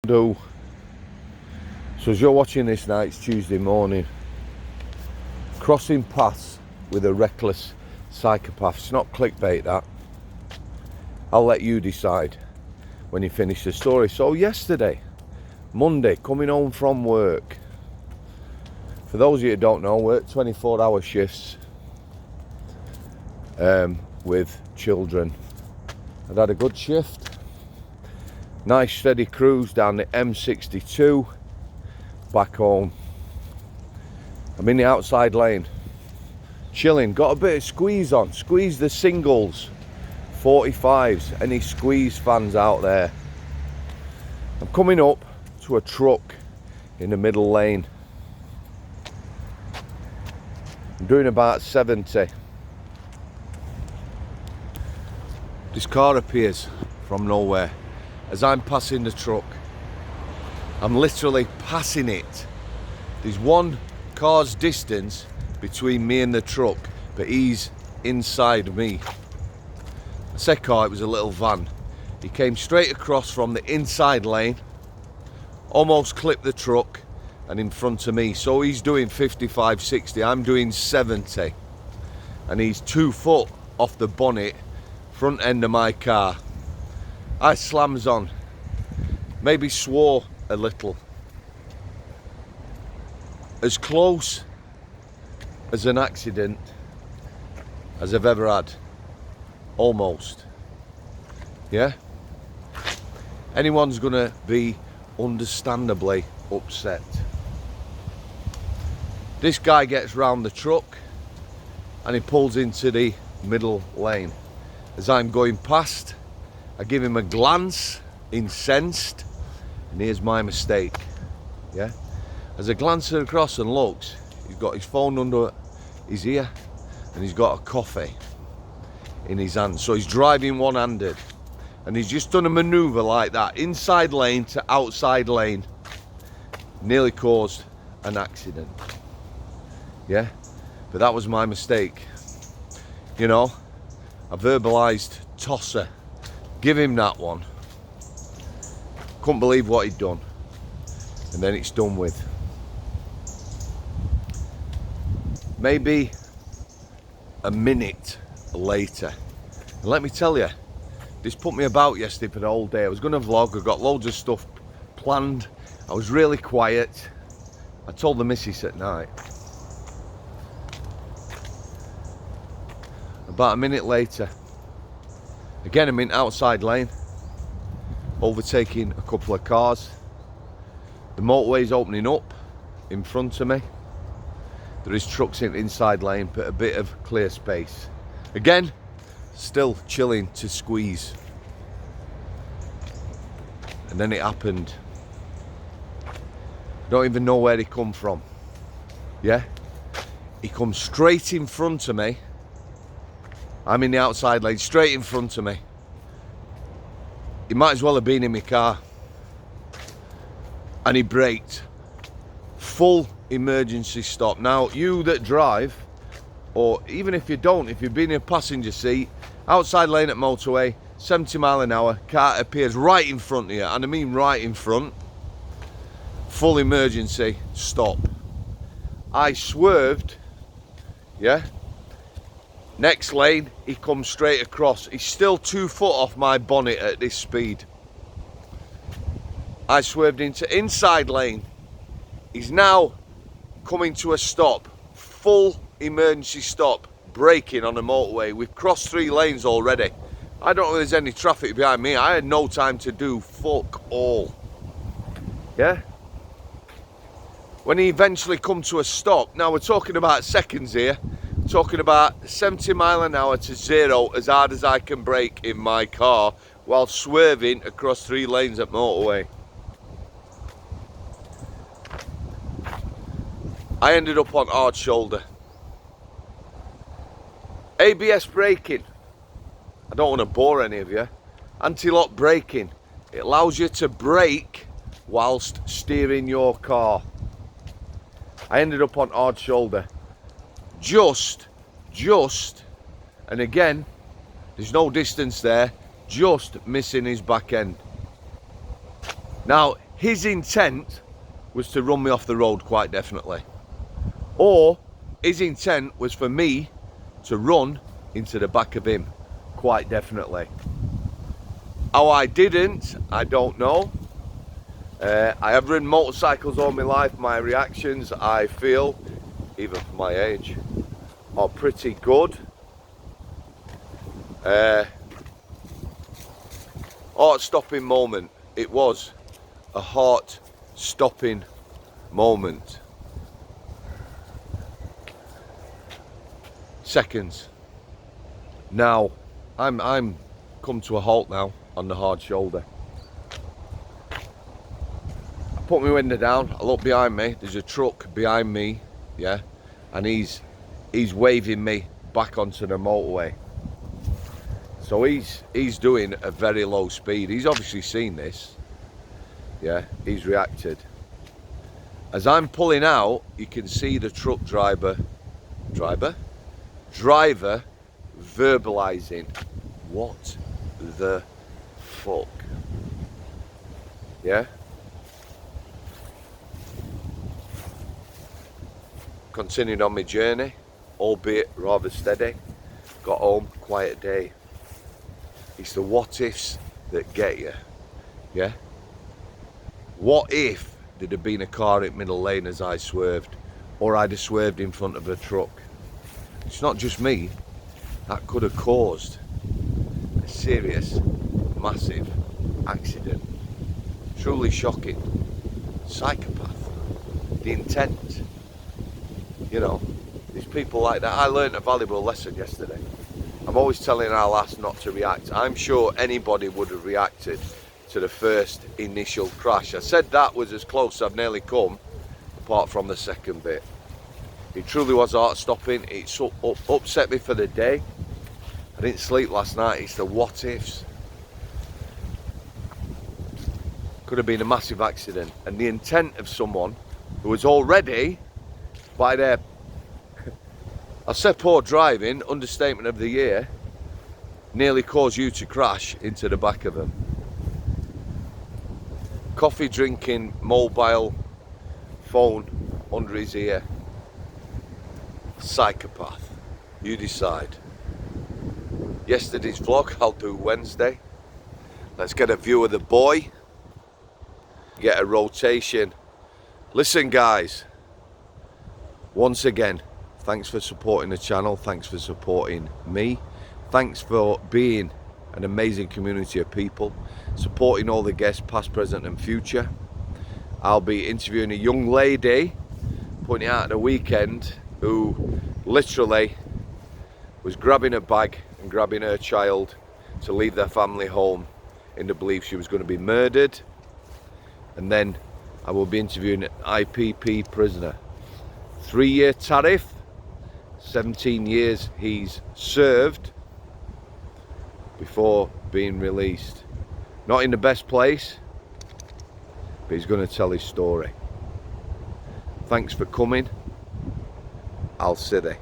So as you're watching this now, it's Tuesday morning. Crossing paths with a reckless psychopath. It's not clickbait, that. I'll let you decide when you finish the story. So yesterday, Monday, coming home from work. For those of you who don't know, work 24-hour shifts with children. I'd had a good shift. Nice steady cruise down the M62 back home. I'm in the outside lane, chilling, got a bit of squeeze on. Squeeze the singles, 45s, any squeeze fans out there. I'm coming up to a truck in the middle lane. I'm doing about 70. This car appears from nowhere as I'm passing the truck. I'm literally passing it. There's one car's distance between me and the truck, but he's inside me. I said car, it was a little van. He came straight across from the inside lane, almost clipped the truck and in front of me. So he's doing 55, 60, I'm doing 70. And he's 2 foot off the bonnet, front end of my car. I slams on, maybe swore a little. As close as an accident as I've ever had. Almost. Yeah? Anyone's gonna be understandably upset. This guy gets round the truck and he pulls into the middle lane. As I'm going past, I give him a glance, incensed, and here's my mistake. Yeah? As I glance across and looks, he's got his phone under his ear and he's got a coffee in his hand. So he's driving one-handed and he's just done a manoeuvre like that, inside lane to outside lane. Nearly caused an accident. Yeah? But that was my mistake. You know, I verbalised tosser. Give him that one. Couldn't believe what he'd done. And then it's done with. Maybe a minute later. And let me tell you, this put me about yesterday for the whole day. I was going to vlog. I got loads of stuff planned. I was really quiet. I told the missus at night. About a minute later, again, I'm in outside lane, overtaking a couple of cars. The motorway's opening up in front of me. There is trucks in inside lane, but a bit of clear space. Again, still chilling to squeeze. And then it happened. I don't even know where he come from. Yeah? He comes straight in front of me. I'm in the outside lane, straight in front of me. He might as well have been in my car. And he braked. Full emergency stop. Now, you that drive, or even if you don't, if you've been in a passenger seat, outside lane at motorway, 70 mile an hour, car appears right in front of you, and I mean right in front. Full emergency stop. I swerved, yeah? Next lane, he comes straight across. He's still 2 foot off my bonnet at this speed. I swerved into inside lane. He's now coming to a stop. Full emergency stop. Braking on the motorway. We've crossed 3 lanes already. I don't know if there's any traffic behind me. I had no time to do fuck all. Yeah? When he eventually come to a stop, now we're talking about seconds here. Talking about 70 mile an hour to 0 as hard as I can brake in my car while swerving across 3 lanes at motorway. I ended up on hard shoulder. ABS braking. I don't want to bore any of you. Anti-lock braking. It allows you to brake whilst steering your car. I ended up on hard shoulder. Just, and again, there's no distance there, just missing his back end. Now, his intent was to run me off the road, quite definitely. Or his intent was for me to run into the back of him, quite definitely. How I didn't, I don't know. I have ridden motorcycles all my life. My reactions, I feel, even for my age, are pretty good. Heart-stopping moment. It was a heart-stopping moment. Seconds. Now, I'm come to a halt now on the hard shoulder. I put my window down. I look behind me. There's a truck behind me, yeah, and he's waving me back onto the motorway. So he's doing a very low speed. He's obviously seen this. Yeah, he's reacted. As I'm pulling out, you can see the truck driver verbalizing, what the fuck? Yeah? Continued on my journey, albeit rather steady. Got home, quiet day. It's the what ifs that get you, yeah? What if there'd have been a car in middle lane as I swerved, or I'd have swerved in front of a truck? It's not just me. That could have caused a serious, massive accident. Truly shocking. Psychopath. The intent. You know, there's people like that. I learned a valuable lesson yesterday. I'm always telling our lass not to react. I'm sure anybody would have reacted to the first initial crash. I said that was as close I've nearly come, apart from the second bit. It truly was heart-stopping. It upset me for the day. I didn't sleep last night. It's the what ifs. Could have been a massive accident. And the intent of someone who was already, by their, I said poor driving, understatement of the year, nearly caused you to crash into the back of them. Coffee drinking, mobile phone under his ear. Psychopath. You decide. Yesterday's vlog, I'll do Wednesday. Let's get a view of the boy. Get a rotation. Listen guys, once again, thanks for supporting the channel. Thanks for supporting me. Thanks for being an amazing community of people. Supporting all the guests, past, present and future. I'll be interviewing a young lady, putting it out at the weekend, who literally was grabbing a bag and grabbing her child to leave their family home in the belief she was going to be murdered. And then I will be interviewing an IPP prisoner. 3-year tariff, 17 years he's served before being released. Not in the best place, but he's going to tell his story. Thanks for coming. Al City.